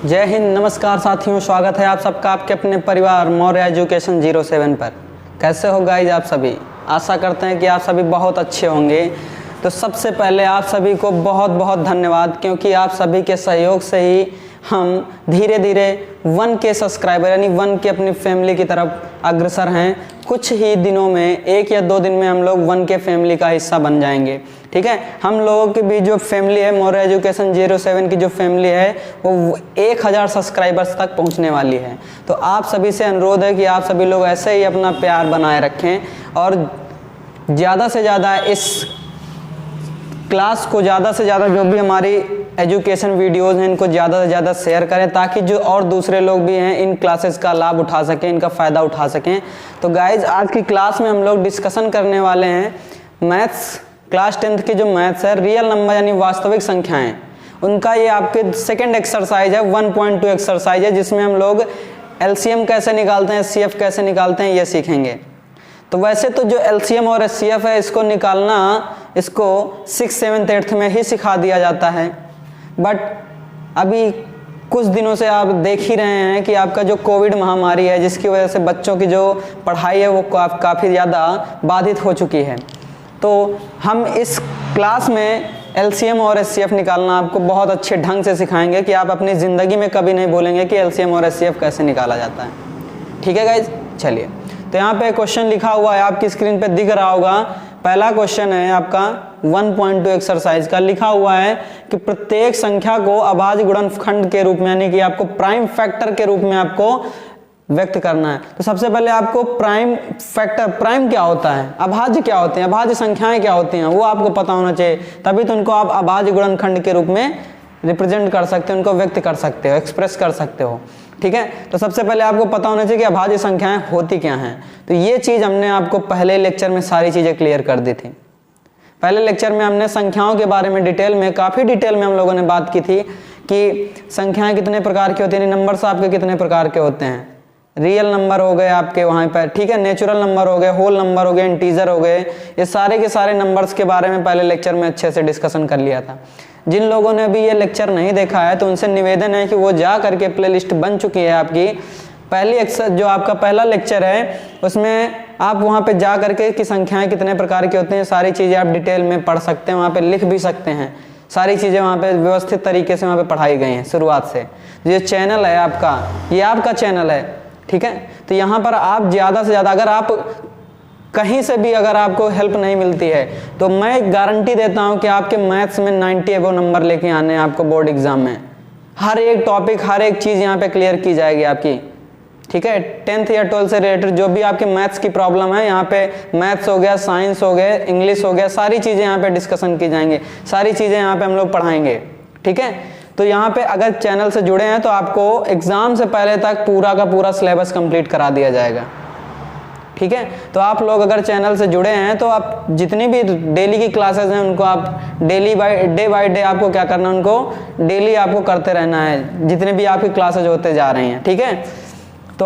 जय हिंद, नमस्कार साथियों, स्वागत है आप सबका आपके अपने परिवार मौर्य एजुकेशन 07 पर। कैसे हो गाइज आप सभी? आशा करते हैं कि आप सभी बहुत अच्छे होंगे। तो सबसे पहले आप सभी को बहुत बहुत धन्यवाद, क्योंकि आप सभी के सहयोग से ही हम धीरे धीरे 1K सब्सक्राइबर यानी 1K अपनी फैमिली की तरफ अग्रसर हैं। कुछ ही दिनों में, 1 या 2 दिन में हम लोग 1K फैमिली का हिस्सा बन जाएंगे। ठीक है, हम लोगों की भी जो फैमिली है, मौर्य एजुकेशन 07 की जो फैमिली है वो 1000 सब्सक्राइबर्स तक पहुंचने वाली है। तो आप सभी से अनुरोध है कि आप सभी लोग ऐसे ही अपना प्यार बनाए रखें और ज़्यादा से ज़्यादा इस क्लास को, ज़्यादा से ज़्यादा जो भी हमारी एजुकेशन वीडियोस हैं इनको ज़्यादा से ज़्यादा शेयर करें, ताकि जो और दूसरे लोग भी हैं इन क्लासेस का लाभ उठा सकें, इनका फ़ायदा उठा सकें। तो गाइज, आज की क्लास में हम लोग डिस्कशन करने वाले हैं मैथ्स, क्लास 10th की जो मैथ्स है, रियल नंबर यानी वास्तविक संख्याएं, उनका ये आपके सेकेंड एक्सरसाइज है, 1.2 एक्सरसाइज है, जिसमें हम लोग LCM कैसे निकालते हैं, HCF कैसे निकालते हैं, ये सीखेंगे। तो वैसे तो जो LCM और HCF है इसको निकालना, इसको 6th, 7th, 8th में ही सिखा दिया जाता है। बट अभी कुछ दिनों से आप देख ही रहे हैं कि आपका जो कोविड महामारी है, जिसकी वजह से बच्चों की जो पढ़ाई है वो काफ़ी ज़्यादा बाधित हो चुकी है। तो हम इस क्लास में LCM और HCF निकालना आपको बहुत अच्छे ढंग से सिखाएंगे कि आप अपनी ज़िंदगी में कभी नहीं बोलेंगे कि LCM और HCF कैसे निकाला जाता है। ठीक है गाइज, चलिए। तो यहाँ पे क्वेश्चन लिखा हुआ है, आपकी स्क्रीन पे दिख रहा होगा। पहला क्वेश्चन है आपका 1.2 एक्सरसाइज का। लिखा हुआ है कि प्रत्येक संख्या को अभाज्य गुणनखंड के रूप में, यानी कि आपको प्राइम फैक्टर के रूप में आपको व्यक्त करना है। तो सबसे पहले आपको प्राइम फैक्टर, प्राइम क्या होता है, अभाज्य क्या होते हैं, अभाज्य संख्याएं क्या होती हैं, वो आपको पता होना चाहिए। तभी तो उनको आप अभाज्य गुणनखंड के रूप में रिप्रेजेंट कर सकते हो, उनको व्यक्त कर सकते हो, एक्सप्रेस कर सकते हो। ठीक है, तो सबसे पहले आपको पता होना चाहिए कि अभाज्य संख्याएं होती क्या हैं। तो ये चीज़ हमने आपको पहले लेक्चर में सारी चीज़ें क्लियर कर दी थी। पहले लेक्चर में हमने संख्याओं के बारे में डिटेल में, काफ़ी डिटेल में हम लोगों ने बात की थी कि संख्याएं कितने प्रकार की होती हैं, नंबर्स आपके कितने प्रकार के होते हैं। रियल नंबर हो गए आपके वहाँ पर, ठीक है, नेचुरल नंबर हो गए, होल नंबर हो गए, इंटीजर हो गए, ये सारे के सारे नंबर्स के बारे में पहले लेक्चर में अच्छे से डिस्कशन कर लिया था। जिन लोगों ने अभी ये लेक्चर नहीं देखा है तो उनसे निवेदन है कि वो जा करके प्लेलिस्ट बन चुकी है आपकी, पहली जो आपका पहला लेक्चर है उसमें आप वहाँ पे जा करके कि संख्याएं कितने प्रकार की होती हैं, सारी चीज़ें आप डिटेल में पढ़ सकते हैं, वहाँ पे लिख भी सकते हैं। सारी चीज़ें वहाँ पे व्यवस्थित तरीके से वहाँ पे पढ़ाई गई हैं शुरुआत से। ये चैनल है आपका, ये आपका चैनल है, ठीक है। तो यहाँ पर आप ज़्यादा से ज़्यादा, अगर आप कहीं से भी अगर आपको हेल्प नहीं मिलती है तो मैं गारंटी देता हूँ कि आपके मैथ्स में 90 अबव नंबर लेके आने हैं आपको बोर्ड एग्जाम में। हर एक टॉपिक, हर एक चीज़ यहाँ पे क्लियर की जाएगी आपकी। ठीक है, 10th या 12th से रिलेटेड जो भी आपके मैथ्स की प्रॉब्लम है, यहाँ पे मैथ्स हो गया, साइंस हो गया, इंग्लिश हो गया, सारी चीज़ें यहाँ पे डिस्कशन की जाएंगी, सारी चीज़ें यहाँ पे हम लोग पढ़ाएंगे। ठीक है, तो यहाँ पे अगर चैनल से जुड़े हैं तो आपको एग्जाम से पहले तक पूरा का पूरा सिलेबस कंप्लीट करा दिया जाएगा। ठीक है, तो आप लोग अगर चैनल से जुड़े हैं तो आप जितनी भी डेली की क्लासेस हैं उनको आप डे बाय डे आपको क्या करना है, उनको डेली आपको करते रहना है, जितने भी आपकी क्लासेज होते जा रही हैं। ठीक है, तो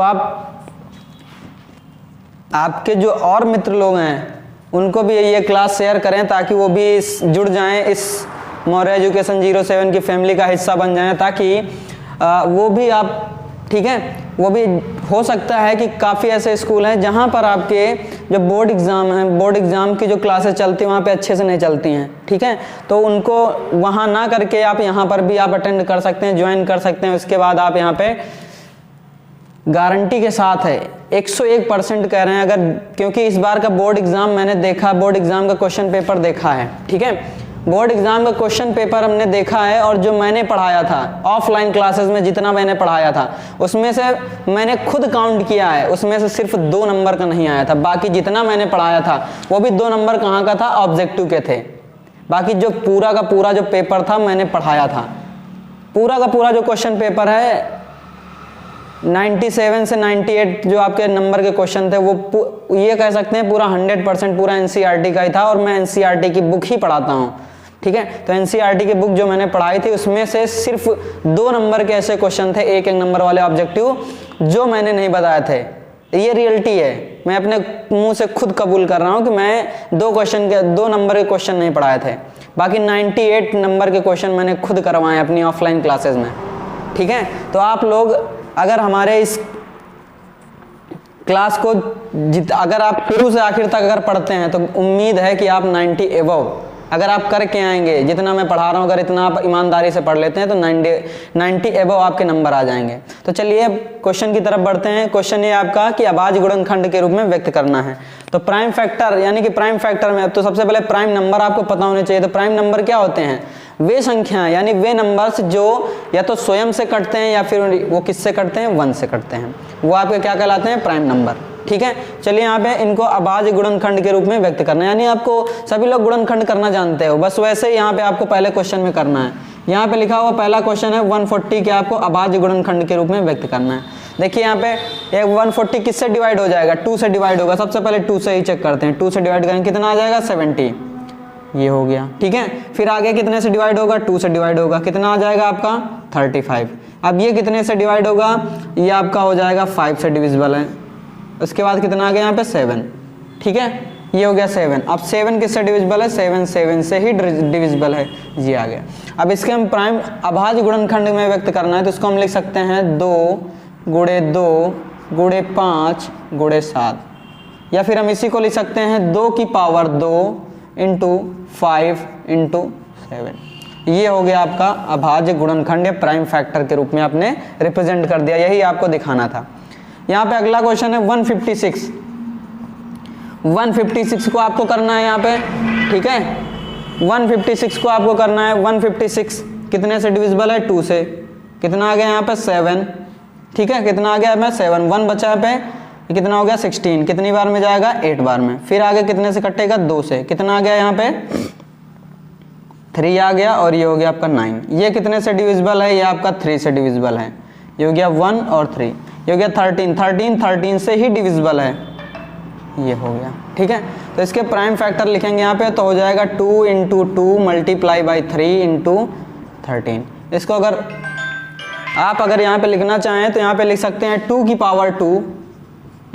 आपके जो और मित्र लोग हैं उनको भी ये क्लास शेयर करें, ताकि वो भी जुड़ जाएं, इस मौर्य एजुकेशन 07 की फैमिली का हिस्सा बन जाएं, ताकि वो भी आप, ठीक है, वो भी हो सकता है कि काफ़ी ऐसे स्कूल हैं जहाँ पर आपके जो बोर्ड एग्ज़ाम है, बोर्ड एग्ज़ाम की जो क्लासेस चलती हैं वहाँ पे अच्छे से नहीं चलती हैं। ठीक है, तो उनको वहाँ ना करके आप यहाँ पर भी आप अटेंड कर सकते हैं, ज्वाइन कर सकते हैं। उसके बाद आप यहाँ पे गारंटी के साथ है, 101% कह रहे हैं अगर, क्योंकि इस बार का बोर्ड एग्ज़ाम मैंने देखा, बोर्ड एग्ज़ाम का क्वेश्चन पेपर देखा है। ठीक है, बोर्ड एग्जाम का क्वेश्चन पेपर हमने देखा है, और जो मैंने पढ़ाया था ऑफलाइन क्लासेस में, जितना मैंने पढ़ाया था उसमें से मैंने खुद काउंट किया है, उसमें से सिर्फ 2 नंबर का नहीं आया था। बाकी जितना मैंने पढ़ाया था वो भी 2 नंबर कहाँ का था, ऑब्जेक्टिव के थे। बाकी जो पूरा का पूरा जो पेपर था मैंने पढ़ाया था, पूरा का पूरा जो क्वेश्चन पेपर है 97 से 98 जो आपके नंबर के क्वेश्चन थे, वो ये कह सकते हैं पूरा 100% पूरा NCERT का ही था, और मैं NCERT की बुक ही पढ़ाता हूँ। ठीक है, तो NCERT की बुक जो मैंने पढ़ाई थी उसमें से सिर्फ 2 नंबर के ऐसे क्वेश्चन थे, 1 नंबर वाले ऑब्जेक्टिव, जो मैंने नहीं बताए थे। ये रियलिटी है, मैं अपने मुंह से खुद कबूल कर रहा हूँ कि मैं 2 नंबर के क्वेश्चन नहीं पढ़ाए थे। बाकी 98 नंबर के क्वेश्चन मैंने खुद करवाए अपनी ऑफलाइन क्लासेस में। ठीक है। तो आप लोग अगर हमारे इस क्लास को अगर आप शुरू से आखिर तक अगर पढ़ते हैं तो उम्मीद है कि आप 90 एबव अगर आप करके आएंगे, जितना मैं पढ़ा रहा हूँ अगर इतना आप ईमानदारी से पढ़ लेते हैं तो 90 एबव आपके नंबर आ जाएंगे। तो चलिए क्वेश्चन की तरफ बढ़ते हैं। क्वेश्चन ये आपका कि अभाज्य गुणनखंड के रूप में व्यक्त करना है। तो प्राइम फैक्टर यानी कि प्राइम फैक्टर में तो सबसे पहले प्राइम नंबर आपको पता होने चाहिए। तो प्राइम नंबर क्या होते हैं? वे संख्याएं यानी वे नंबर्स जो या तो स्वयं से कटते हैं या फिर वो किससे कटते हैं? 1 से कटते हैं, वो आपके क्या कहलाते हैं? Prime number. ठीक है, चलिए यहाँ पे इनको अभाज्य गुणनखंड के रूप में व्यक्त करना है, यानी आपको सभी लोग गुणनखंड करना जानते हो, बस वैसे ही यहाँ पे आपको पहले क्वेश्चन में करना है। यहाँ पे लिखा हुआ पहला क्वेश्चन है 140 के आपको अभाज्य गुणनखंड के रूप में व्यक्त करना है। देखिए यहाँ पे 140 किससे डिवाइड हो जाएगा? 2 से डिवाइड होगा। सबसे पहले 2 से ही चेक करते हैं, 2 से डिवाइड करेंगे कितना आ जाएगा? 70, ये हो गया। ठीक है, फिर आगे कितने से डिवाइड होगा? 2 से डिवाइड होगा, कितना आ जाएगा आपका? 35। अब ये कितने से डिवाइड होगा? ये आपका हो जाएगा 5 से डिविजिबल है। उसके बाद कितना आ गया यहाँ पे? 7। ठीक है, ये हो गया 7। अब 7 किससे डिविजिबल है? 7 से ही डिविजिबल है, ये आ गया। अब इसके हम प्राइम अभाज्य गुणनखंड में व्यक्त करना है तो इसको हम लिख सकते हैं 2 गुणे 2 गुणे 5 गुणे 7, या फिर हम इसी को लिख सकते हैं 2 की पावर 2 इंटू 5 इंटू 7। ये हो गया आपका अभाज्य गुणनखंड या प्राइम फैक्टर के रूप में आपने रिप्रेजेंट कर दिया, यही आपको दिखाना था। यहाँ पे अगला क्वेश्चन है 156। 156 को आपको करना है यहाँ पे। ठीक है, 156 को आपको करना है। 156 कितने से डिविजिबल है? 2 से। कितना आ गया यहाँ पे? 7। ठीक है, कितना आ गया? मैं 7, 1 बचा पे, कितना हो गया? 16। कितनी बार में जाएगा? 8 बार में। फिर आगे कितने से कटेगा? 2 से। कितना आ गया यहाँ पे? 3 आ गया, और ये हो गया आपका 9। ये कितने से डिविजिबल है? ये आपका 3 से डिविजिबल है। ये हो गया 1 और 3, ये हो गया 13। 13 से ही डिविजिबल है, ये हो गया। ठीक है, तो इसके प्राइम फैक्टर लिखेंगे यहाँ पे तो हो जाएगा 2 इंटू 2 मल्टीप्लाई बाई 3 इंटू 13। इसको अगर आप यहाँ पे लिखना चाहें तो यहाँ पे लिख सकते हैं 2 की पावर 2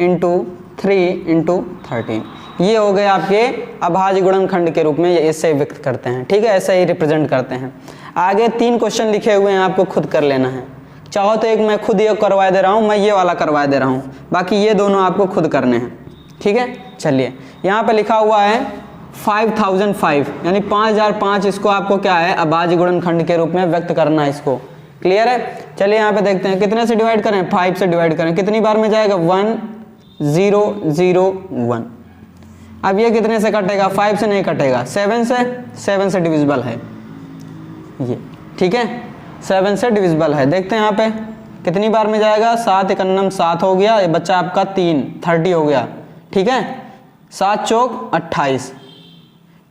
इंटू 3 इंटू 13। ये हो गए आपके अभाज्य गुणनखंड के रूप में, ये ऐसे व्यक्त करते हैं। ठीक है, ऐसे ही रिप्रेजेंट करते हैं। आगे 3 क्वेश्चन लिखे हुए हैं, आपको खुद कर लेना है। चाहो तो एक मैं खुद ये करवा दे रहा हूँ, मैं ये वाला करवा दे रहा हूँ, बाकी ये दोनों आपको खुद करने हैं। ठीक है, चलिए यहाँ पे लिखा हुआ है 5005 यानी 5005, इसको आपको क्या है? अभाज्य गुणनखंड के रूप में व्यक्त करना है। इसको क्लियर है? चलिए यहाँ पे देखते हैं कितने से डिवाइड करें? 5 से डिवाइड करें, कितनी बार में जाएगा? 1 0 0 1। अब ये कितने से कटेगा? 5 से नहीं कटेगा, 7 से डिविजिबल है ये। ठीक है, 7 से डिविजिबल है। देखते हैं यहाँ पे कितनी बार में जाएगा? 7 एकन्नम 7 हो गया, ये बच्चा आपका 3 30 हो गया। ठीक है, 7 चौक 28,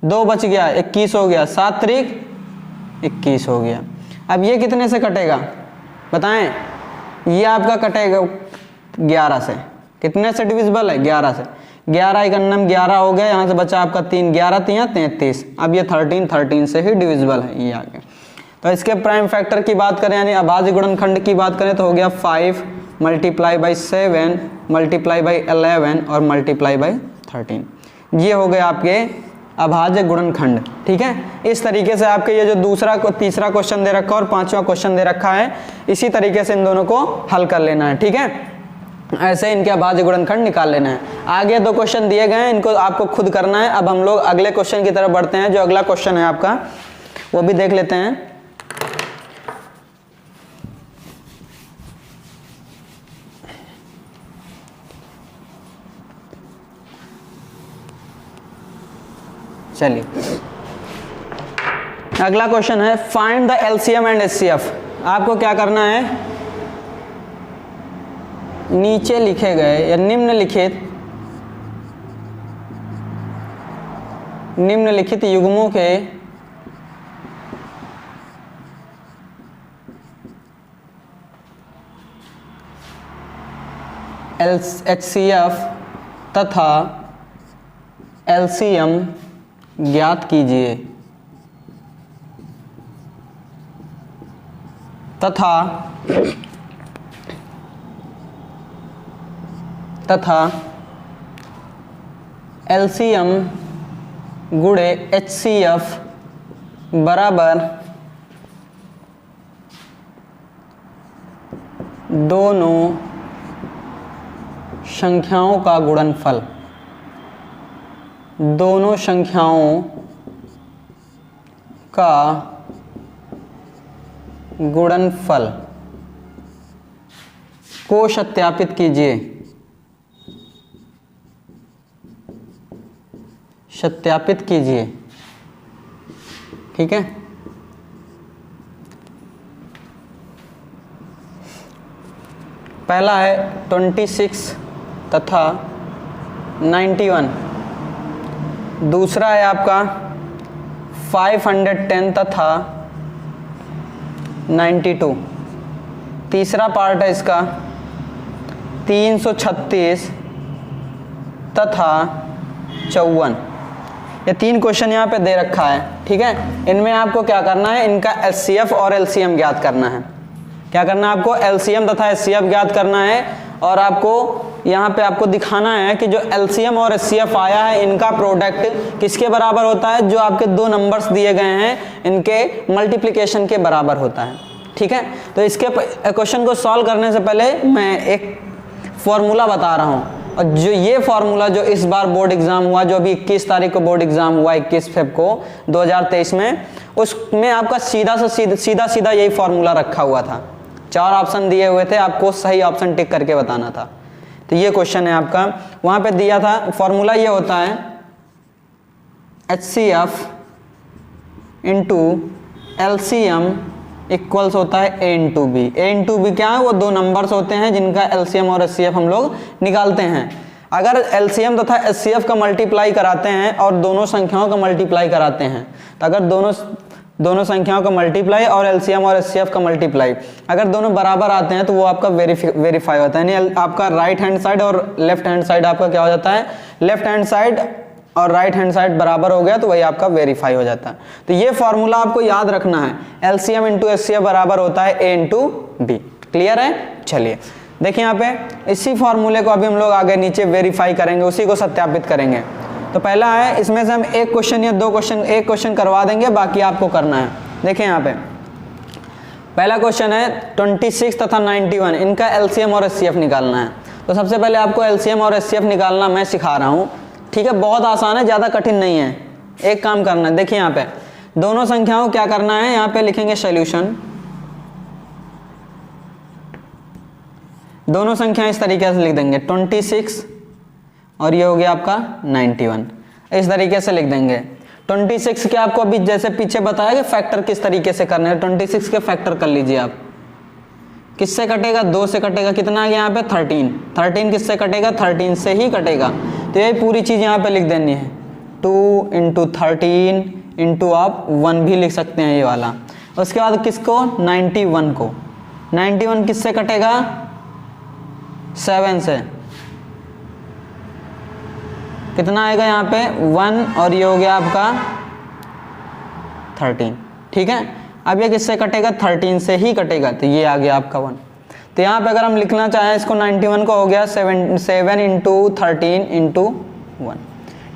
2 बच गया 21 हो गया, 7 त्रिक 21 हो गया। अब ये कितने से कटेगा बताएं? ये आपका कटेगा 11 से। कितने से डिविजिबल है? 11 से। 11 एकन्नम 11 हो गया, यहाँ से बचा आपका 3, 11 3 33। अब ये 13 से ही डिविजिबल है, ये आ गया। तो इसके प्राइम फैक्टर की बात करें यानी अभाज्य गुणनखंड की बात करें तो हो गया 5 मल्टीप्लाई बाई 7 मल्टीप्लाई बाई 11 और मल्टीप्लाई बाई 13। ये हो गए आपके अभाज्य गुणनखंड। ठीक है, इस तरीके से आपके ये जो तीसरा क्वेश्चन दे रखा है और 5वां क्वेश्चन दे रखा है, इसी तरीके से इन दोनों को हल कर लेना है। ठीक है, ऐसे इनके अभाज्य गुणनखंड निकाल लेना है। आगे 2 क्वेश्चन दिए गए हैं, इनको आपको खुद करना है। अब हम लोग अगले क्वेश्चन की तरफ बढ़ते हैं। जो अगला क्वेश्चन है आपका वो भी देख लेते हैं। चलिए अगला क्वेश्चन है find the LCM and HCF. आपको क्या करना है? नीचे लिखे गए या निम्नलिखित युग्मों के एचसीएफ तथा एलसीएम ज्ञात कीजिए तथा एलसीएम गुणे एचसीएफ बराबर दोनों संख्याओं का गुणनफल, दोनों संख्याओं का गुणनफल को सत्यापित कीजिए, सत्यापित कीजिए। ठीक है, पहला है 26 तथा 91, दूसरा है आपका 510 तथा 92, तीसरा पार्ट है इसका 336 तथा 54। ये 3 क्वेश्चन यहाँ पे दे रखा है। ठीक है, इनमें आपको क्या करना है, इनका एचसीएफ और एलसीएम ज्ञात करना है। क्या करना है आपको, एलसीएम तथा एचसीएफ ज्ञात करना है, और आपको यहाँ पे आपको दिखाना है कि जो एलसीएम और एचसीएफ आया है इनका प्रोडक्ट किसके बराबर होता है, जो आपके 2 नंबर्स दिए गए हैं इनके मल्टीप्लिकेशन के बराबर होता है। ठीक है, तो इसके क्वेश्चन को सॉल्व करने से पहले मैं एक फॉर्मूला बता रहा हूँ, और जो ये फार्मूला जो इस बार बोर्ड एग्जाम हुआ, जो अभी 21 तारीख को बोर्ड एग्जाम हुआ 21 फेब को 2023 में, उसमें आपका सीधा यही फार्मूला रखा हुआ था। 4 ऑप्शन दिए हुए थे, आपको सही ऑप्शन टिक करके बताना था। तो ये क्वेश्चन है आपका, वहां पे दिया था फॉर्मूला ये होता है HCF इंटू LCM इक्वल्स होता है A into b. A into b क्या है, वो 2 नंबर्स होते हैं जिनका LCM और HCF हम लोग निकालते हैं। अगर LCM तथा HCF का मल्टीप्लाई कराते हैं और दोनों संख्याओं का मल्टीप्लाई कराते हैं, तो अगर दोनों संख्याओं का मल्टीप्लाई और LCM और HCF का मल्टीप्लाई अगर दोनों बराबर आते हैं तो वो आपका वेरीफाई होता है, यानी आपका राइट हैंड साइड और लेफ्ट हैंड साइड आपका क्या हो जाता है, लेफ्ट हैंड साइड और राइट हैंड साइड बराबर हो गया तो वही आपका वेरीफाई हो जाता है। तो ये फॉर्मूला आपको याद रखना है, LCM इंटू HCF बराबर होता है A इंटू बी। क्लियर है? चलिए देखिए यहाँ पे इसी फॉर्मूले को अभी हम लोग आगे नीचे वेरीफाई करेंगे, उसी को सत्यापित करेंगे। तो पहला है, इसमें से हम 1 क्वेश्चन या 2 क्वेश्चन, 1 क्वेश्चन करवा देंगे, बाकी आपको करना है। देखिए यहाँ पे पहला क्वेश्चन है 26 तथा 91, इनका LCM और HCF निकालना है। तो सबसे पहले आपको LCM और HCF निकालना मैं सिखा रहा हूँ। ठीक है, बहुत आसान है, ज़्यादा कठिन नहीं है। एक काम करना है, देखिए यहाँ पे दोनों संख्याओं क्या करना है, यहाँ पे लिखेंगे सॉल्यूशन। दोनों संख्याएं इस तरीके से लिख देंगे 26 और ये हो गया आपका 91, इस तरीके से लिख देंगे। 26 के आपको अभी जैसे पीछे बताया कि फैक्टर किस तरीके से करना है, 26 के फैक्टर कर लीजिए आप। किससे कटेगा, 2 से कटेगा, कितना आ गया यहाँ पे 13। 13 किससे कटेगा, 13 से ही कटेगा। तो ये पूरी चीज़ यहाँ पे लिख देनी है, 2 इंटू 13 इंटू आप 1 भी लिख सकते हैं ये वाला। उसके बाद किसको, 91 को, 91 किससे कटेगा, 7 से, कितना आएगा यहाँ पे 1 और ये हो गया आपका 13। ठीक है, अब ये किससे कटेगा, 13 से ही कटेगा, तो ये आ गया आपका 1। तो यहाँ पे अगर हम लिखना चाहें इसको 91 को हो गया 7 इंटू 13 इंटू 1।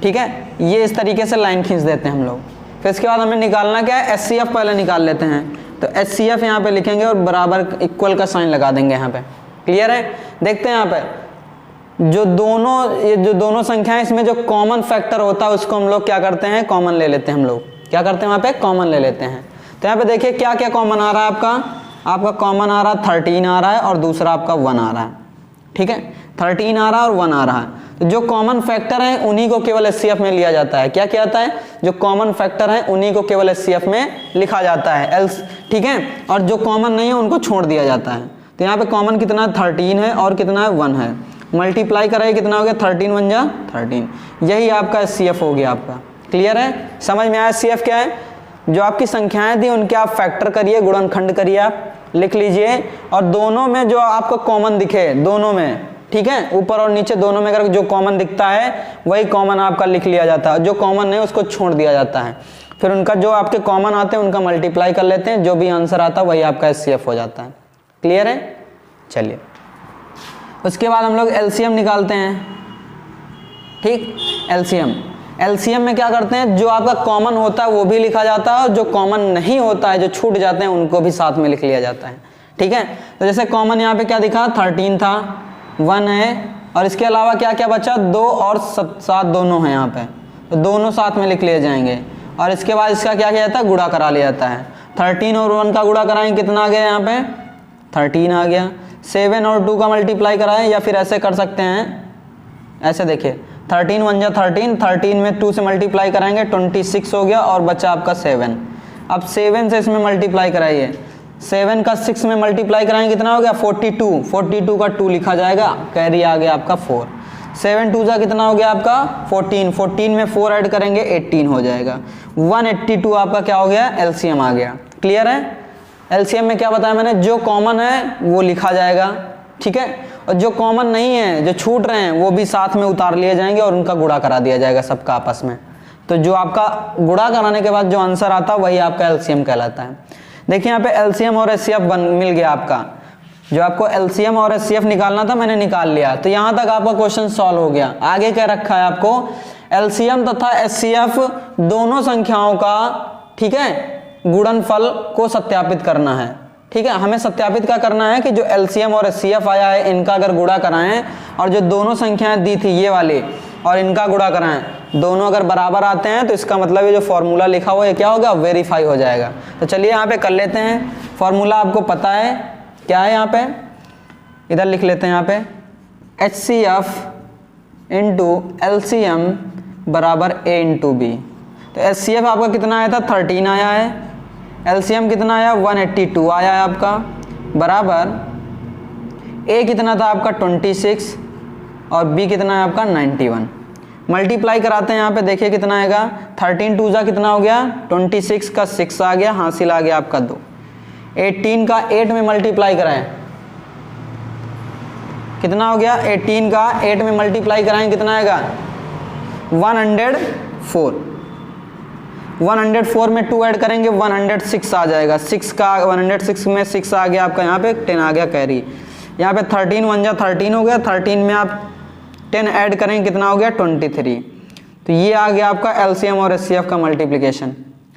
ठीक है, ये इस तरीके से लाइन खींच देते हैं हम लोग। फिर इसके बाद हमें निकालना क्या है, HCF पहले निकाल लेते हैं। तो HCF यहाँ पे लिखेंगे और बराबर इक्वल का साइन लगा देंगे यहाँ पे। क्लियर है? देखते हैं यहाँ पे जो दोनों संख्याएं, इसमें जो कॉमन फैक्टर होता है उसको हम लोग क्या करते हैं, कॉमन ले लेते हैं। हम लोग क्या करते हैं, वहाँ पे कॉमन ले लेते हैं। तो यहाँ पे देखिए क्या क्या कॉमन आ रहा है आपका कॉमन आ रहा है 13 आ रहा है और दूसरा आपका 1 आ रहा है। ठीक है, 13 आ रहा है और 1 आ रहा है। तो जो कॉमन फैक्टर है उन्हीं को केवल HCF में लिया जाता है। क्या किया जाता है, जो कॉमन फैक्टर है उन्हीं को केवल HCF में लिखा जाता है। ठीक है, और जो कॉमन नहीं है उनको छोड़ दिया जाता है। तो यहाँ पे कॉमन कितना 13 है और कितना है 1 है, मल्टीप्लाई कराइए कितना हो गया 13 1 जा 13, यही आपका HCF हो गया आपका। क्लियर है, समझ में आया? HCF क्या है, जो आपकी संख्याएं थी उनके आप फैक्टर करिए, गुणनखंड करिए, आप लिख लीजिए, और दोनों में जो आपको कॉमन दिखे, दोनों में, ठीक है, ऊपर और नीचे दोनों में अगर जो कॉमन दिखता है वही कॉमन आपका लिख लिया जाता है, जो कॉमन नहीं उसको छोड़ दिया जाता है। फिर उनका जो आपके कॉमन आते हैं उनका मल्टीप्लाई कर लेते हैं, जो भी आंसर आता है वही आपका HCF हो जाता है। क्लियर है? चलिए उसके बाद हम लोग LCM निकालते हैं। ठीक, LCM में क्या करते हैं, जो आपका कॉमन होता है वो भी लिखा जाता है और जो कॉमन नहीं होता है, जो छूट जाते हैं उनको भी साथ में लिख लिया जाता है। ठीक है। तो जैसे कॉमन यहाँ पे क्या दिखा, 13 था, 1 है, और इसके अलावा क्या क्या बचा, 2 और 7 दोनों हैं यहाँ पे, तो दोनों साथ में लिख लिए जाएंगे। और इसके बाद इसका क्या किया जाता है, गुणा करा लिया जाता है। 13 और 1 का गुणा कराएंगे, कितना आ गया यहाँ पे, 13 आ गया। 7 और 2 का मल्टीप्लाई कराएं, या फिर ऐसे कर सकते हैं, ऐसे देखिए 13 1 जा 13, 13 में 2 से मल्टीप्लाई कराएंगे 26 हो गया, और बचा आपका 7। अब 7 से इसमें मल्टीप्लाई कराइए, 7 का 6 में मल्टीप्लाई कराएंगे, कितना हो गया 42, 42 का 2 लिखा जाएगा, कैरी आ गया आपका 4। 7 2 जा कितना हो गया आपका 14, 14 में 4 ऐड करेंगे 18 हो जाएगा। 182 आपका क्या हो गया, एलसीएम आ गया। क्लियर है। एलसीएम में क्या बताया मैंने, जो कॉमन है वो लिखा जाएगा, ठीक है, और जो कॉमन नहीं है, जो छूट रहे हैं, वो भी साथ में उतार लिए जाएंगे और उनका गुणा करा दिया जाएगा सबका आपस में। तो जो आपका गुणा कराने के बाद जो आंसर आता है वही आपका एलसीएम कहलाता है। देखिए यहाँ पे एलसीएम और एचसीएफ मिल गया आपका, जो आपको एलसीएम और एचसीएफ निकालना था मैंने निकाल लिया। तो यहाँ तक आपका क्वेश्चन सॉल्व हो गया। आगे क्या रखा है आपको, एलसीएम तथा एचसीएफ दोनों संख्याओं का, ठीक है, गुणनफल को सत्यापित करना है। ठीक है, हमें सत्यापित क्या करना है कि जो एलसीएम और एचसीएफ आया है इनका अगर गुणा कराएं, और जो दोनों संख्याएं दी थी ये वाली और इनका गुणा कराएं, दोनों अगर बराबर आते हैं तो इसका मतलब ये जो फॉर्मूला लिखा हुआ है क्या होगा, वेरीफाई हो जाएगा। तो चलिए यहाँ पे कर लेते हैं। फॉर्मूला आपको पता है क्या है, यहाँ पे इधर लिख लेते हैं, यहाँ पे HCF इंटू LCM बराबर A इंटू B। तो HCF आपका कितना आया था, 13 आया है, LCM कितना आया, 182 आया है आपका, बराबर A कितना था आपका 26 और B कितना है आपका 91। मल्टीप्लाई कराते हैं यहाँ पे, देखिए कितना आएगा, 13 2 जा कितना हो गया, 26 का 6 आ गया, हासिल आ गया आपका 2। 18 का 8 में मल्टीप्लाई कराएं, कितना हो गया, 18 का 8 में मल्टीप्लाई कराएं कितना आएगा, 104। 104 में 2 ऐड करेंगे 106 आ जाएगा। 6 का 106 में 6 आ गया आपका, यहाँ पे 10 आ गया कैरी। यहाँ पे 13 1 जा 13 हो गया, 13 में आप 10 ऐड करेंगे कितना हो गया 23। तो ये आ गया आपका एलसीएम और एचसीएफ का मल्टीप्लिकेशन।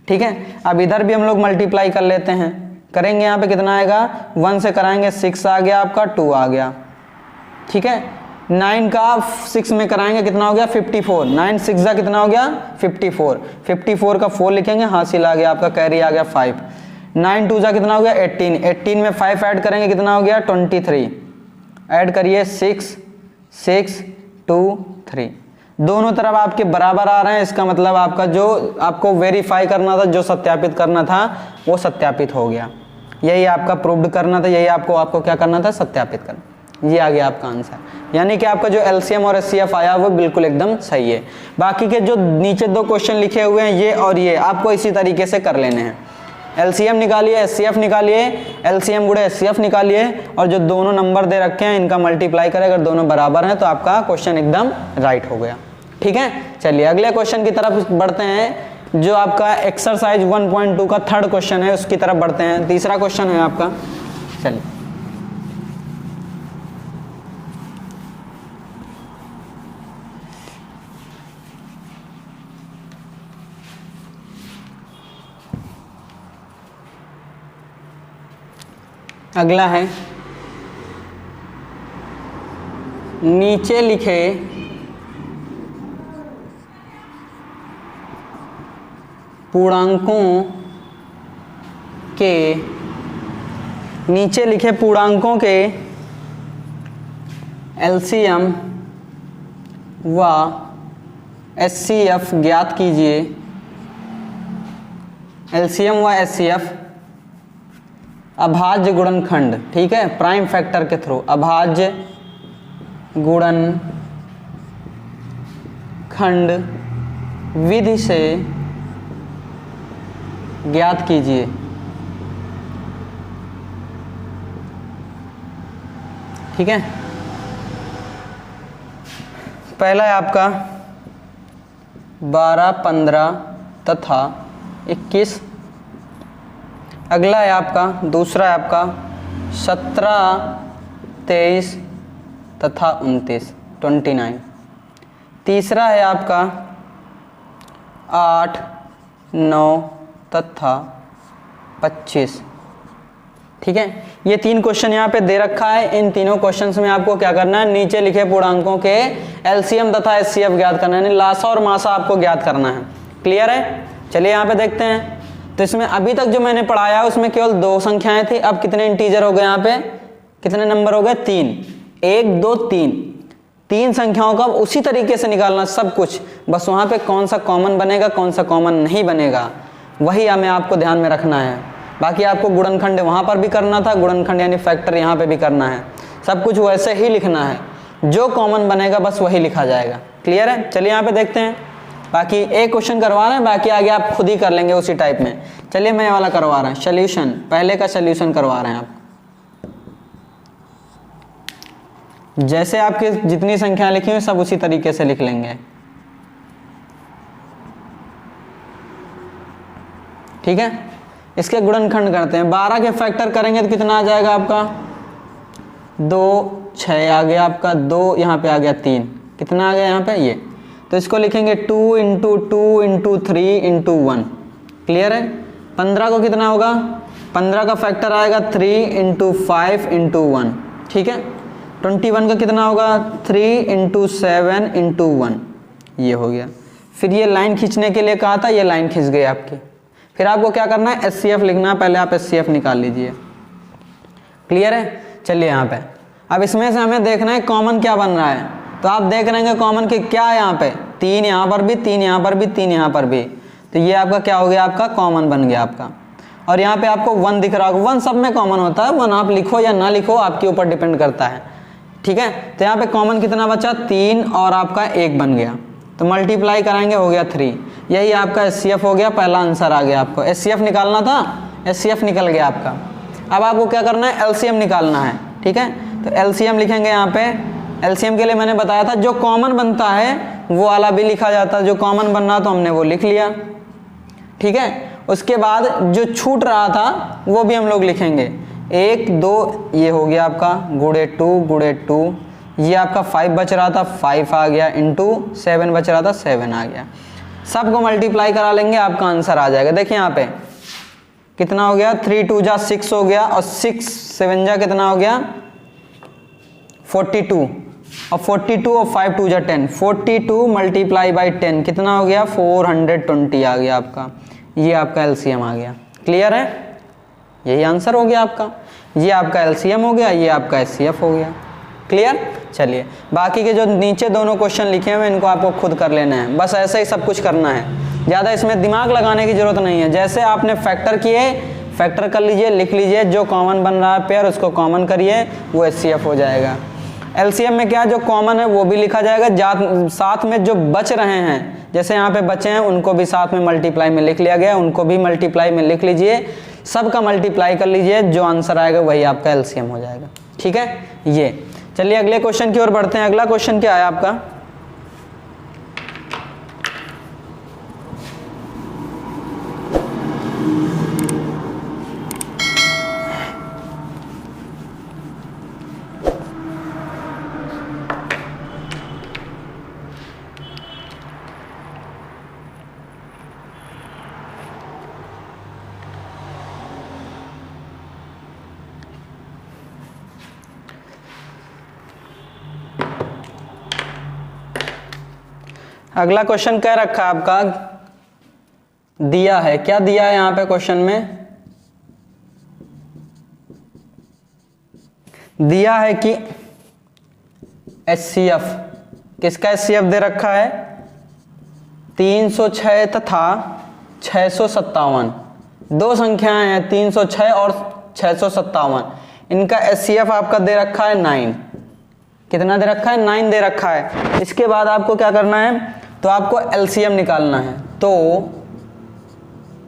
ठीक है, अब इधर भी हम लोग मल्टीप्लाई कर लेते हैं, करेंगे यहाँ पे कितना आएगा, 1 से कराएंगे 6 आ गया आपका, 2 आ गया। ठीक है, 9 का 6 में कराएंगे कितना हो गया 54, 9 6 जा कितना हो गया 54, 54 का 4 लिखेंगे, हासिल आ गया आपका, कैरी आ गया 5। 9 2 जा कितना हो गया 18, 18 में 5 ऐड करेंगे कितना हो गया 23। ऐड करिए 6 6 2 3, दोनों तरफ आपके बराबर आ रहे हैं, इसका मतलब आपका जो आपको वेरीफाई करना था, जो सत्यापित करना था वो सत्यापित हो गया। यही आपका प्रूव्ड करना था, यही आपको क्या करना था, सत्यापित करना। ये आ गया आपका आंसर, यानी कि आपका जो एलसीएम और एचसीएफ आया वो बिल्कुल एकदम सही है। बाकी के जो नीचे 2 क्वेश्चन लिखे हुए हैं ये और ये आपको इसी तरीके से कर लेने हैं। एलसीएम निकालिए, एचसीएफ निकालिए, एलसीएम गुणे एचसीएफ निकालिए, और जो दोनों नंबर दे रखे हैं इनका मल्टीप्लाई करें, अगर दोनों बराबर हैं तो आपका क्वेश्चन एकदम राइट हो गया। ठीक है, चलिए अगले क्वेश्चन की तरफ बढ़ते हैं, जो आपका एक्सरसाइज 1.2 का 3rd क्वेश्चन है, उसकी तरफ बढ़ते हैं। तीसरा क्वेश्चन है आपका, चलिए अगला है, नीचे लिखे पूर्णांकों के, नीचे लिखे पूर्णांकों के एलसीएम व एचसीएफ ज्ञात कीजिए। एलसीएम व एचसीएफ अभाज्य गुणनखंड, ठीक है, प्राइम फैक्टर के थ्रू अभाज्य गुणनखंड विधि से ज्ञात कीजिए। ठीक है, पहला है आपका 12 15 तथा 21, अगला है आपका, दूसरा है आपका 17 23 तथा 29 29, तीसरा है आपका 8 9 तथा 25, ठीक है, ये 3 क्वेश्चन यहाँ पे दे रखा है। इन तीनों क्वेश्चंस में आपको क्या करना है, नीचे लिखे पूर्णांकों के एलसीएम तथा एचसीएफ ज्ञात करना है, यानी लासा और मासा आपको ज्ञात करना है। क्लियर है? चलिए यहाँ पे देखते हैं। तो इसमें अभी तक जो मैंने पढ़ाया है उसमें केवल 2 संख्याएं थी। अब कितने इंटीजर हो गए, यहाँ पे कितने नंबर हो गए, 3, 1 2 3 संख्याओं का उसी तरीके से निकालना सब कुछ, बस वहाँ पे कौन सा कॉमन बनेगा कौन सा कॉमन नहीं बनेगा वही हमें आपको ध्यान में रखना है। बाकी आपको गुणनखंड वहाँ पर भी करना था, गुणनखंड यानी फैक्टर यहाँ पे भी करना है, सब कुछ वैसे ही लिखना है, जो कॉमन बनेगा बस वही लिखा जाएगा। क्लियर है? चलिए यहाँ पे देखते हैं। बाकी एक क्वेश्चन करवा रहे हैं, बाकी आगे आप खुद ही कर लेंगे उसी टाइप में। चलिए मैं ये वाला करवा रहा हूँ, सोल्यूशन, पहले का सोल्यूशन करवा रहे हैं आप। जैसे आपकी जितनी संख्या लिखी हुई सब उसी तरीके से लिख लेंगे। ठीक है, इसके गुणनखंड करते हैं। 12 के फैक्टर करेंगे तो कितना आ जाएगा आपका, 2 6 आ गया आपका, 2 यहाँ पे आ गया 3, कितना आ गया यहाँ पे ये, तो इसको लिखेंगे 2 इंटू 2 इंटू 3 इंटू 1। क्लियर है? 15 को कितना होगा, 15 का फैक्टर आएगा 3 इंटू 5 इंटू 1। ठीक है, 21 का कितना होगा, 3 इंटू 7 इंटू 1, ये हो गया। फिर ये लाइन खींचने के लिए कहा था, ये लाइन खींच गई आपकी। फिर आपको क्या करना है, एचसीएफ लिखना है, पहले आप एचसीएफ निकाल लीजिए। क्लियर है? चलिए यहाँ पे अब इसमें से हमें देखना है कॉमन क्या बन रहा है। तो आप देख रहे हैं कॉमन के क्या है, यहाँ पे 3 यहाँ पर भी, 3 यहाँ पर भी, 3 यहाँ पर भी, तो ये आपका क्या हो गया, आपका कॉमन बन गया आपका। और यहाँ पे आपको 1 दिख रहा होगा, 1 सब में कॉमन होता है, 1 आप लिखो या ना लिखो आपके ऊपर डिपेंड करता है। ठीक है, तो यहाँ पे कॉमन कितना बचा, 3 और आपका 1 बन गया, तो मल्टीप्लाई कराएंगे हो गया 3। यही आपका एचसीएफ हो गया, पहला आंसर आ गया। आपको एचसीएफ निकालना था, एचसीएफ निकल गया आपका। अब आपको क्या करना है, एलसीएम निकालना है। ठीक है, तो एलसीएम लिखेंगे यहाँ पे। एलसीएम के लिए मैंने बताया था जो कॉमन बनता है वो वाला भी लिखा जाता है, जो कॉमन बन रहा तो हमने वो लिख लिया। ठीक है, उसके बाद जो छूट रहा था वो भी हम लोग लिखेंगे। 1 2 ये हो गया आपका, गुणे 2, ये आपका 5 बच रहा था, 5 आ गया, इंटू 7 बच रहा था, 7 आ गया। सबको मल्टीप्लाई करा लेंगे, आपका आंसर आ जाएगा। देखिए यहाँ पे कितना हो गया, 3 2 जा 6 हो गया, और 6 7 जा कितना हो गया, 42, और 42 और 5 2 जा 10, 42 मल्टीप्लाई बाई 10 कितना हो गया, 420 आ गया आपका। ये आपका एलसीएम आ गया। क्लियर है? यही आंसर हो गया आपका। ये आपका एलसीएम हो गया, ये आपका एचसीएफ हो गया। क्लियर? चलिए बाकी के जो नीचे दोनों क्वेश्चन लिखे हुए इनको आपको खुद कर लेना है, बस ऐसे ही सब कुछ करना है, ज़्यादा इसमें दिमाग लगाने की जरूरत नहीं है। जैसे आपने फैक्टर किए, फैक्टर कर लीजिए, लिख लीजिए, जो कॉमन बन रहा है पेयर उसको कॉमन करिए, वो एचसीएफ हो जाएगा। एलसीएम में क्या, जो कॉमन है वो भी लिखा जाएगा, साथ में जो बच रहे हैं, जैसे यहाँ पे बचे हैं उनको भी साथ में मल्टीप्लाई में लिख लिया गया, उनको भी मल्टीप्लाई में लिख लीजिए, सबका मल्टीप्लाई कर लीजिए, जो आंसर आएगा वही आपका एलसीएम हो जाएगा। ठीक है, ये चलिए अगले क्वेश्चन की ओर बढ़ते हैं। अगला क्वेश्चन क्या है आपका, अगला क्वेश्चन क्या रखा आपका, दिया है, क्या दिया है यहाँ पे क्वेश्चन में, दिया है कि एचसीएफ, किसका एचसीएफ दे रखा है, 306 तथा 657, दो संख्याएं हैं 306 और 657, इनका एचसीएफ आपका दे रखा है 9। कितना दे रखा है, 9 दे रखा है। इसके बाद आपको क्या करना है, तो आपको एलसीएम निकालना है। तो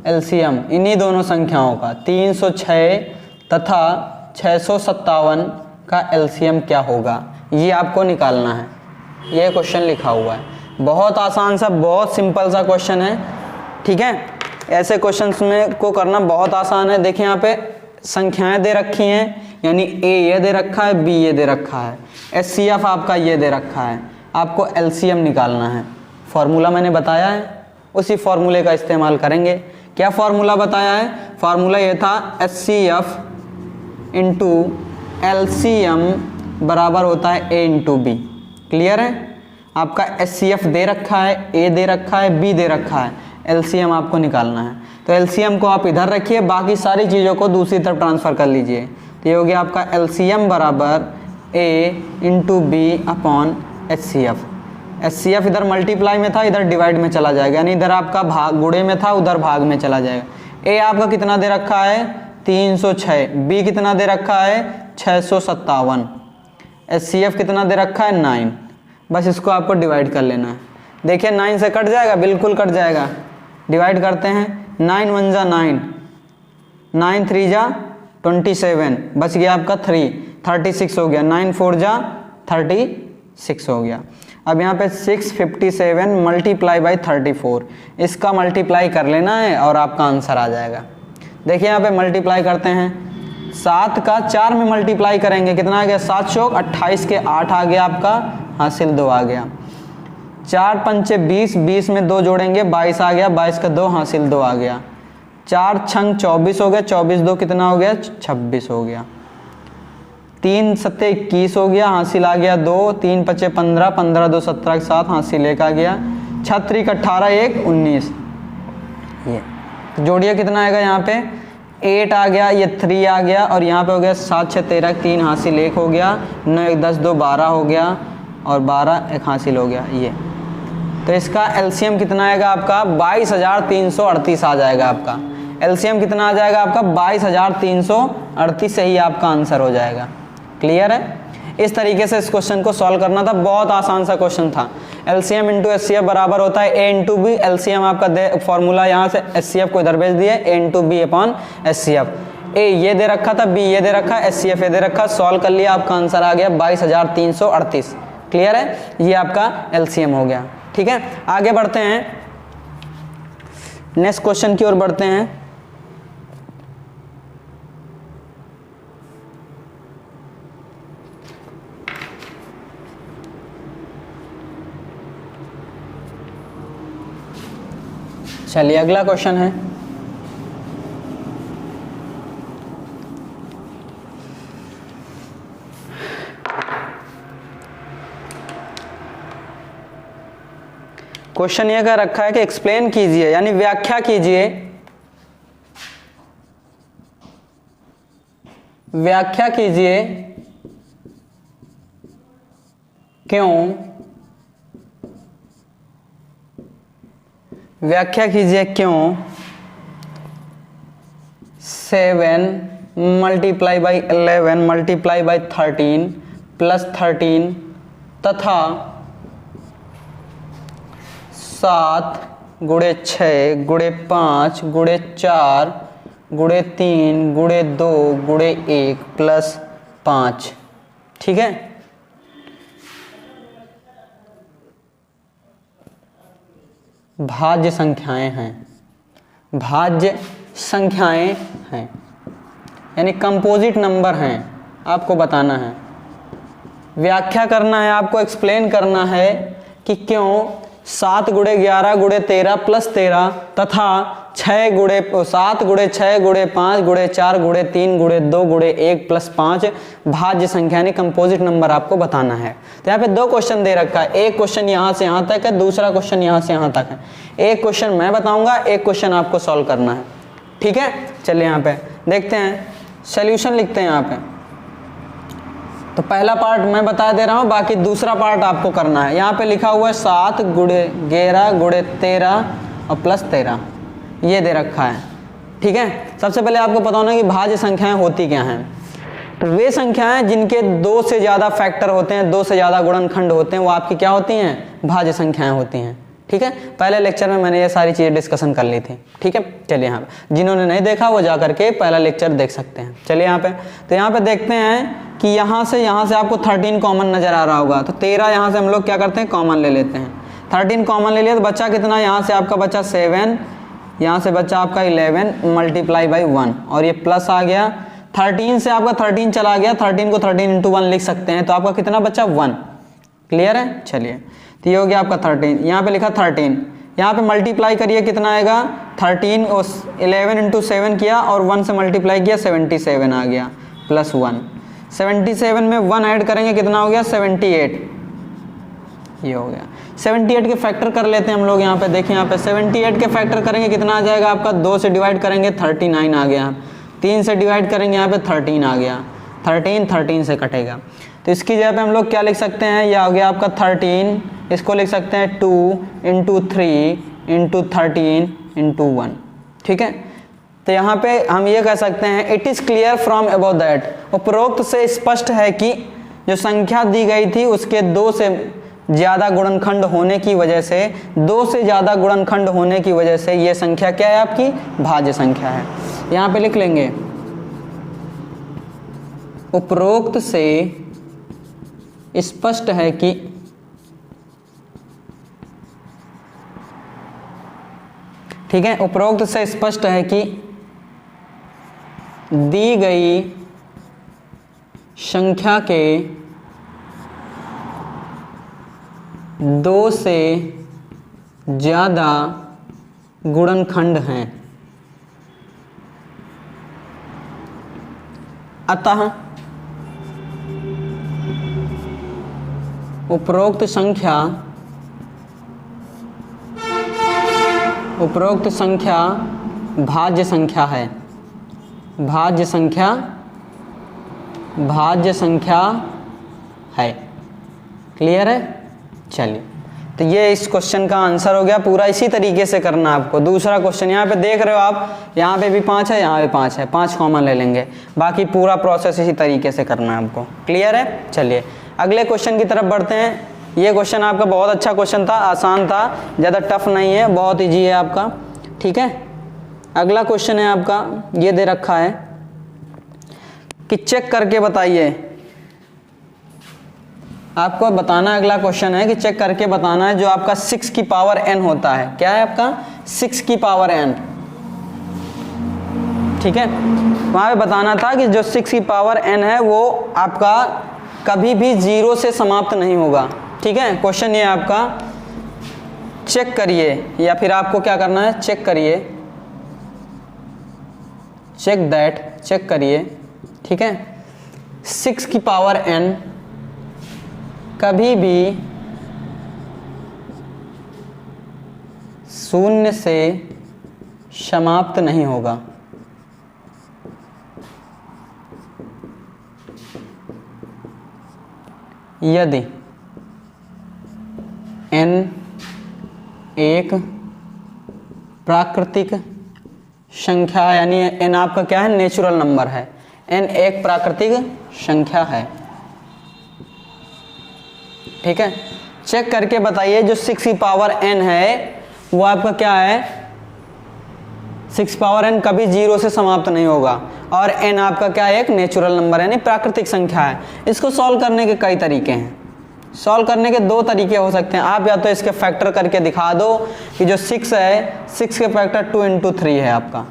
एलसीएम इन्हीं दोनों संख्याओं का 306 तथा 657 का एलसीएम क्या होगा, ये आपको निकालना है। ये क्वेश्चन लिखा हुआ है, बहुत आसान सा, बहुत सिंपल सा क्वेश्चन है। ठीक है, ऐसे क्वेश्चंस में को करना बहुत आसान है। देखिए यहाँ पे संख्याएं दे रखी हैं, यानी ए ये दे रखा है, बी ये दे रखा है, एचसीएफ आपका ये दे रखा है, आपको एलसीएम निकालना है। फॉर्मूला मैंने बताया है, उसी फॉर्मूले का इस्तेमाल करेंगे। क्या फॉर्मूला बताया है, फॉर्मूला ये था एचसीएफ इंटू LCM बराबर होता है A इंटू बी। क्लियर है? आपका SCF दे रखा है, A दे रखा है, B दे रखा है, LCM आपको निकालना है। तो LCM को आप इधर रखिए, बाकी सारी चीज़ों को दूसरी तरफ ट्रांसफ़र कर लीजिए। तो ये हो गया आपका LCM बराबर A into b upon SCF इधर मल्टीप्लाई में था, इधर डिवाइड में चला जाएगा, यानी इधर आपका भाग गुणे में था, उधर भाग में चला जाएगा। A आपका कितना दे रखा है 306, B कितना दे रखा है 657, SCF कितना दे रखा है 9। बस इसको आपको डिवाइड कर लेना है। देखिए 9 से कट जाएगा, बिल्कुल कट जाएगा। डिवाइड करते हैं, 9 1 जा 9, 9 3 जा 27, बच गया आपका 3, 36 हो गया। 9 4 जा 36 हो गया। अब यहाँ पे 657 मल्टीप्लाई बाई 34, इसका मल्टीप्लाई कर लेना है और आपका आंसर आ जाएगा। देखिए यहाँ पे मल्टीप्लाई करते हैं, 7 का 4 में मल्टीप्लाई करेंगे, कितना आ गया 7 चौक 28 के 8 आ गया आपका, हासिल 2 आ गया। 4 पंचे 20, 20 में 2 जोड़ेंगे 22 आ गया, 22 का 2 हासिल 2 आ गया। 4 छंग 24 हो गया, 24 2 कितना हो गया 26 हो गया। 3 सत्ते 21 हो गया, हासिल आ गया 2, 3 पचे 15, 15 2 17 के साथ हासिल 1 आ गया। 36 18 1 19, ये तो जोड़िए कितना आएगा यहाँ पे 8 आ गया, ये 3 आ गया, और यहाँ पे हो गया 7 6 13, 3 हासिल 1 हो गया, 9 1 10 2 12 हो गया, और 12 1 हासिल हो गया। ये तो इसका LCM कितना आएगा आपका 22,338 आ जाएगा। आपका LCM कितना आ जाएगा आपका 22,338, सही आपका आंसर हो जाएगा। क्लियर है? इस तरीके से इस क्वेश्चन को सॉल्व करना था, बहुत आसान सा क्वेश्चन था। LCM इंटू SCF बराबर होता है A इंटू बी। LCM आपका फॉर्मूला यहाँ से SCF को इधर भेज दिए, A into b upon SCF। A ये दे रखा था, B ये दे रखा, SCF ये दे रखा, सॉल्व कर लिया, आपका आंसर आ गया 22,338। क्लियर है? ये आपका LCM हो गया। ठीक है, आगे बढ़ते हैं, नेक्स्ट क्वेश्चन की ओर बढ़ते हैं। चलिए अगला क्वेश्चन है, क्वेश्चन ये क्या रखा है कि एक्सप्लेन कीजिए, यानी व्याख्या कीजिए, व्याख्या कीजिए क्यों, व्याख्या कीजिए क्यों 7 multiply by 11 multiply by 13 plus 13 तथा 7 गुणे 6 गुणे 5 गुणे 4 गुणे 3 गुणे 2 गुणे 1 प्लस 5, ठीक है। भाज्य संख्याएं हैं, भाज्य संख्याएं हैं, यानी कंपोजिट नंबर हैं, आपको बताना है, व्याख्या करना है, आपको एक्सप्लेन करना है कि क्यों 7 गुणे 11 गुणे 13 प्लस 13 तथा 7 गुणे 6 गुणे 5 गुणे 4 गुणे 3 गुणे 2 गुणे 1 प्लस 5 भाज्य संख्या यानी कंपोजिट नंबर आपको बताना है। तो यहाँ पे 2 क्वेश्चन दे रखा है, एक क्वेश्चन यहाँ से यहाँ तक है, दूसरा क्वेश्चन यहाँ से यहाँ तक है। एक क्वेश्चन मैं बताऊंगा, एक क्वेश्चन आपको सॉल्व करना है, ठीक है। चलिए यहाँ पे देखते हैं, सोल्यूशन लिखते हैं यहाँ पे। तो पहला पार्ट मैं बता दे रहा हूँ, बाकी दूसरा पार्ट आपको करना है। यहाँ पे लिखा हुआ है 7 गुणे 11 गुणे 13 और प्लस 13, ये दे रखा है, ठीक है। सबसे पहले आपको पता होना कि भाज्य संख्याएं होती क्या हैं। तो वे संख्याएं जिनके 2 से ज़्यादा फैक्टर होते हैं, 2 से ज़्यादा गुणनखंड होते हैं, वो आपकी क्या होती हैं, भाज्य संख्याएं होती हैं, ठीक है। पहले लेक्चर में मैंने ये सारी चीज़ें डिस्कशन कर ली थी, ठीक है। चलिए यहाँ पे जिन्होंने नहीं देखा वो जा करके पहला लेक्चर देख सकते हैं। चलिए यहाँ पे, तो यहाँ पे देखते हैं कि यहाँ से आपको 13 कॉमन नज़र आ रहा होगा। तो 13 यहाँ से हम लोग क्या करते हैं, कॉमन ले लेते हैं। 13 कॉमन ले लिया तो बच्चा कितना, यहाँ से आपका बच्चा 7, यहाँ से बच्चा आपका 11 मल्टीप्लाई बाई 1, और ये प्लस आ गया। 13 से आपका 13 चला गया, 13 को 13 इंटू 1 लिख सकते हैं, तो आपका कितना बच्चा 1। क्लियर है? चलिए, तो ये हो गया आपका 13, यहाँ पे लिखा 13, यहाँ पे मल्टीप्लाई करिए, कितना आएगा 13 और 11 इंटू 7 किया और 1 से मल्टीप्लाई किया 77 आ गया, प्लस 1। 77 में 1 ऐड करेंगे कितना हो गया 78, ये हो गया। 78 के फैक्टर कर लेते हैं हम लोग यहाँ पे, देखिए यहाँ पे 78 के फैक्टर करेंगे कितना आ जाएगा आपका, 2 से डिवाइड करेंगे 39 आ गया, 3 से डिवाइड करेंगे यहाँ पे 13 आ गया, 13 से कटेगा। तो इसकी जगह पे हम लोग क्या लिख सकते हैं, यह हो गया आपका 13, इसको लिख सकते हैं 2 × 3 × 13 × 1, ठीक है। तो यहाँ पे हम ये कह सकते हैं it is clear from above that, उपरोक्त से स्पष्ट है कि जो संख्या दी गई थी उसके 2 से ज़्यादा गुणनखंड होने की वजह से, 2 से ज़्यादा गुणनखंड होने की वजह से ये संख्या क्या है आपकी, भाज्य संख्या है। यहाँ पे लिख लेंगे उपरोक्त से स्पष्ट है कि ठीक है, उपरोक्त से स्पष्ट है कि दी गई संख्या के 2 से ज़्यादा गुणनखंड हैं, अतः उपरोक्त संख्या भाज्य संख्या है, भाज्य संख्या है। क्लियर है? चलिए, तो ये इस क्वेश्चन का आंसर हो गया। पूरा इसी तरीके से करना है आपको। दूसरा क्वेश्चन यहाँ पे देख रहे हो आप, यहाँ पे भी 5 है, यहाँ पे 5 है, 5 कॉमन ले लेंगे, बाकी पूरा प्रोसेस इसी तरीके से करना है आपको। क्लियर है? चलिए अगले क्वेश्चन की तरफ बढ़ते हैं। ये क्वेश्चन आपका बहुत अच्छा क्वेश्चन था, आसान था, ज़्यादा टफ नहीं है, बहुत ईजी है आपका, ठीक है। अगला क्वेश्चन है आपका, ये दे रखा है कि चेक करके बताइए, आपको बताना, अगला क्वेश्चन है कि चेक करके बताना है जो आपका 6 की पावर n होता है, क्या है आपका 6 की पावर n, ठीक है। वहाँ पे बताना था कि जो 6 की पावर n है वो आपका कभी भी 0 से समाप्त नहीं होगा, ठीक है। क्वेश्चन ये आपका चेक करिए, या फिर आपको क्या करना है, चेक करिए, चेक दैट, चेक करिए, ठीक है। 6 की पावर n कभी भी 0 से समाप्त नहीं होगा। यदि n एक प्राकृतिक संख्या, यानी n आपका क्या है, नेचुरल नंबर है, n एक प्राकृतिक संख्या है, ठीक है। चेक करके बताइए जो 6 की पावर n है वो आपका क्या है, 6 पावर n कभी 0 से समाप्त नहीं होगा, और n आपका क्या है, एक नेचुरल नंबर है, यानी प्राकृतिक संख्या है। इसको सॉल्व करने के कई तरीके हैं। सॉल्व करने के 2 तरीके हो सकते हैं। आप या तो इसके फैक्टर करके दिखा दो कि जो 6 है, 6 के फैक्टर 2 × 3 है आपका,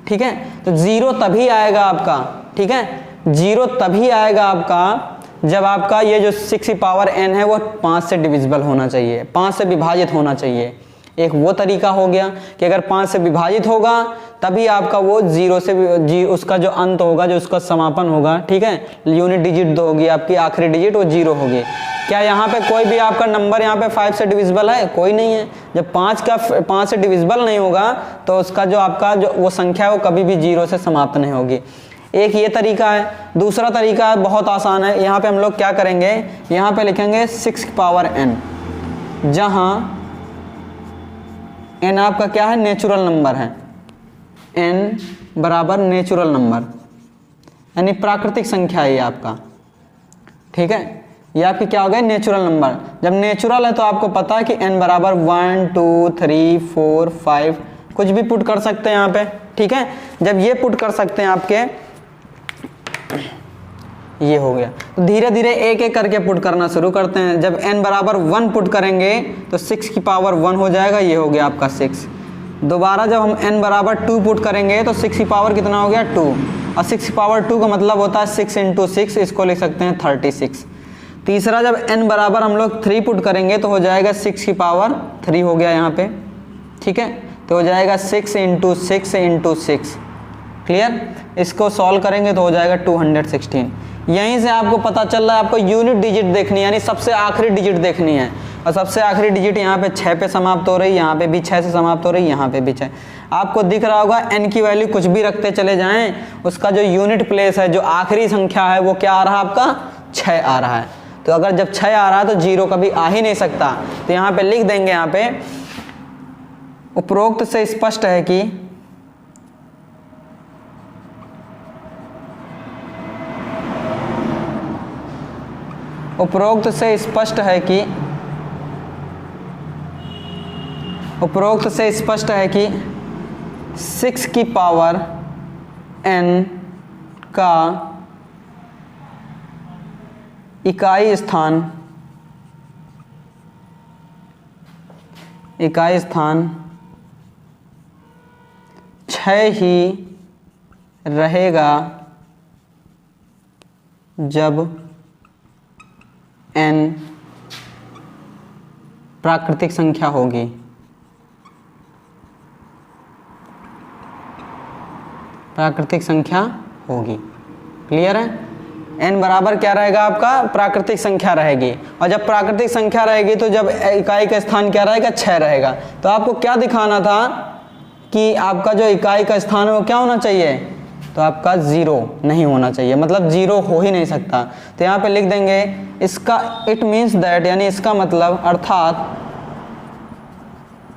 ठीक है। तो 0 तभी आएगा आपका, ठीक है, 0 तभी आएगा आपका जब आपका ये जो 6 की पावर n है वो 5 से डिविजिबल होना चाहिए, 5 से विभाजित होना चाहिए। एक वो तरीका हो गया कि अगर 5 से विभाजित होगा तभी आपका वो 0 से उसका जो अंत होगा, जो उसका समापन होगा, ठीक है, यूनिट डिजिट होगी आपकी, आखिरी डिजिट वो 0 होगी। क्या यहाँ पे कोई भी आपका नंबर यहाँ पे 5 से डिविजिबल है? कोई नहीं है। जब 5 से डिविजिबल नहीं होगा तो उसका जो आपका जो वो संख्या है वो कभी भी 0 से समाप्त नहीं होगी। एक ये तरीका है। दूसरा तरीका है, बहुत आसान है। यहाँ पे हम लोग क्या करेंगे, यहाँ पे लिखेंगे 6 की पावर n, जहाँ n आपका क्या है, नेचुरल नंबर है, n बराबर नेचुरल नंबर, यानी प्राकृतिक संख्या है ये आपका, ठीक है। ये आपकी क्या हो गया, नेचुरल नंबर। जब नेचुरल है तो आपको पता है कि n बराबर 1 2 3 4 5 कुछ भी पुट कर सकते हैं यहाँ पे, ठीक है। जब ये पुट कर सकते हैं आपके, ये हो गया, तो धीरे धीरे एक एक करके पुट करना शुरू करते हैं। जब n बराबर 1 पुट करेंगे तो 6 की पावर 1 हो जाएगा, ये हो गया आपका 6। दोबारा जब हम n बराबर 2 पुट करेंगे तो 6 की पावर कितना हो गया, 2, और 6 की पावर 2 का मतलब होता है 6 × 6, इसको लिख सकते हैं 36। तीसरा जब n बराबर हम लोग 3 पुट करेंगे तो हो जाएगा 6 की पावर 3 हो गया यहाँ पे, ठीक है, तो हो जाएगा 6 × 6 × 6, क्लियर। इसको सॉल्व करेंगे तो हो जाएगा 216। यहीं से आपको पता चल रहा है आपको यूनिट डिजिट देखनी है, यानी सबसे आखिरी डिजिट देखनी है। और सबसे आखिरी डिजिट यहाँ पे 6 पे समाप्त हो रही, यहाँ पे भी 6 से समाप्त हो रही, यहाँ पे भी 6। आपको दिख रहा होगा n की वैल्यू कुछ भी रखते चले जाएं, उसका जो यूनिट प्लेस है, जो आखिरी संख्या है, वो क्या आ रहा है आपका 6 आ रहा है। तो अगर जब 6 आ रहा है तो 0 कभी आ ही नहीं सकता। तो यहाँ पे लिख देंगे, यहाँ पे उपरोक्त से स्पष्ट है कि उपरोक्त से स्पष्ट है कि 6 की पावर n का इकाई स्थान 6 ही रहेगा जब n प्राकृतिक संख्या होगी। क्लियर है। n बराबर क्या रहेगा आपका प्राकृतिक संख्या रहेगी, और जब प्राकृतिक संख्या रहेगी तो जब इकाई का स्थान क्या रहेगा 6 रहेगा। तो आपको क्या दिखाना था कि आपका जो इकाई का स्थान है वो क्या होना चाहिए, तो आपका 0 नहीं होना चाहिए, मतलब 0 हो ही नहीं सकता। तो यहाँ पे लिख देंगे इसका इट मीन्स दैट, यानी इसका मतलब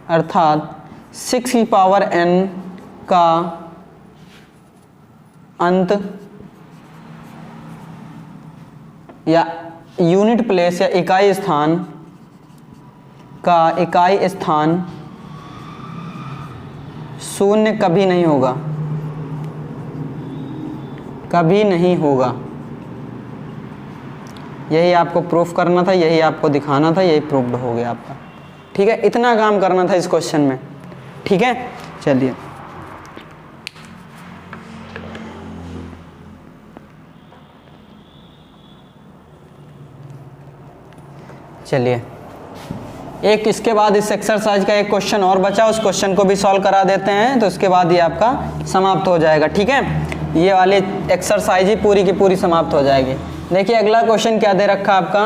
अर्थात 6 की पावर n का अंत या यूनिट प्लेस या इकाई स्थान 0 कभी नहीं होगा। यही आपको प्रूफ करना था, यही आपको दिखाना था, यही प्रूफ्ड हो गया आपका। ठीक है, इतना काम करना था इस क्वेश्चन में। ठीक है, चलिए एक इसके बाद इस एक्सरसाइज का एक क्वेश्चन और बचा, उस क्वेश्चन को भी सॉल्व करा देते हैं, तो इसके बाद ये आपका समाप्त हो जाएगा। ठीक है, ये वाली एक्सरसाइज ही पूरी की पूरी समाप्त हो जाएगी। देखिए अगला क्वेश्चन क्या दे रखा आपका,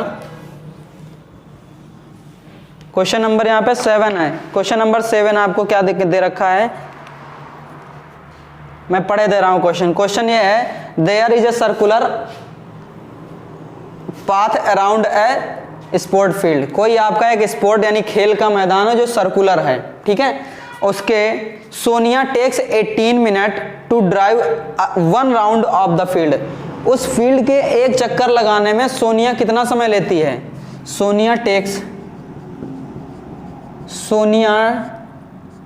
क्वेश्चन नंबर यहाँ पे 7 है। क्वेश्चन नंबर 7 आपको क्या दे रखा है, मैं पढ़े दे रहा हूँ क्वेश्चन ये है, there is a circular path around a sport field. कोई आपका एक स्पोर्ट यानी खेल का मैदान है जो सर्कुलर है। ठीक है, उसके Sonia takes 18 minute to drive 1 round of the field. उस फील्ड के एक चक्कर लगाने में सोनिया कितना समय लेती है, सोनिया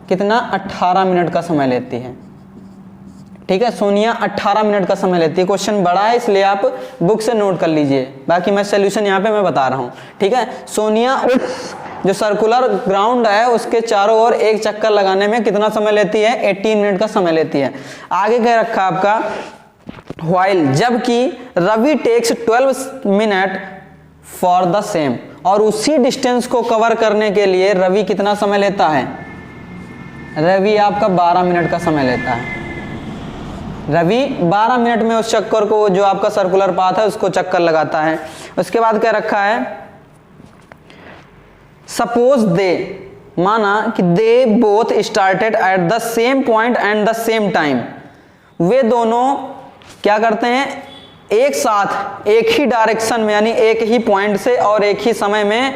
कितना 18 मिनट का समय लेती है। ठीक है, सोनिया 18 मिनट का समय लेती है। क्वेश्चन बड़ा है इसलिए आप बुक से नोट कर लीजिए, बाकी मैं सोल्यूशन यहाँ पे मैं बता रहा हूँ। ठीक है, सोनिया उस जो सर्कुलर ग्राउंड है उसके चारों ओर एक चक्कर लगाने में कितना समय लेती है, 18 मिनट का समय लेती है। आगे क्या रखा आपका, व्हाइल जबकि Ravi takes 12 minute for the same, और उसी डिस्टेंस को कवर करने के लिए रवि कितना समय लेता है, रवि आपका 12 मिनट का समय लेता है। रवि 12 मिनट में उस चक्कर को, जो आपका सर्कुलर पाथ है उसको चक्कर लगाता है। उसके बाद क्या रखा है, सपोज दे, माना कि they both started at the same point and the same time. वे दोनों क्या करते हैं, एक साथ एक ही डायरेक्शन में यानी एक ही पॉइंट से और एक ही समय में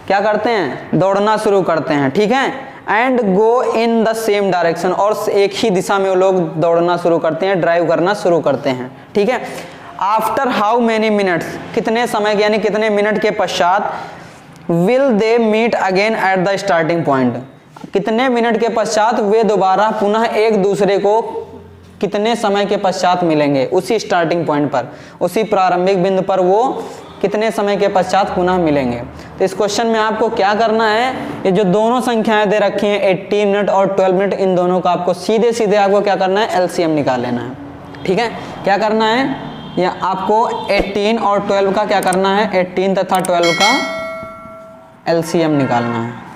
क्या करते हैं, दौड़ना शुरू करते हैं। ठीक है, and go in the same direction, और एक ही दिशा में वो लोग दौड़ना शुरू करते हैं, ड्राइव करना शुरू करते हैं। ठीक है, आफ्टर हाउ मेनी मिनट्स, कितने समय यानी कितने मिनट के पश्चात, will they meet again at the starting point, कितने मिनट के पश्चात वे दोबारा पुनः एक दूसरे को कितने समय के पश्चात मिलेंगे, उसी स्टार्टिंग पॉइंट पर, उसी प्रारंभिक बिंदु पर वो कितने समय के पश्चात पुनः मिलेंगे। तो इस क्वेश्चन में आपको क्या करना है, ये जो दोनों संख्याएं दे रखी हैं 18 मिनट और 12 मिनट, इन दोनों का आपको सीधे सीधे आपको क्या करना है, एलसीएम निकाल लेना है। ठीक है, क्या करना है, या आपको 18 और 12 का क्या करना है, 18 तथा 12 का एलसीएम निकालना है।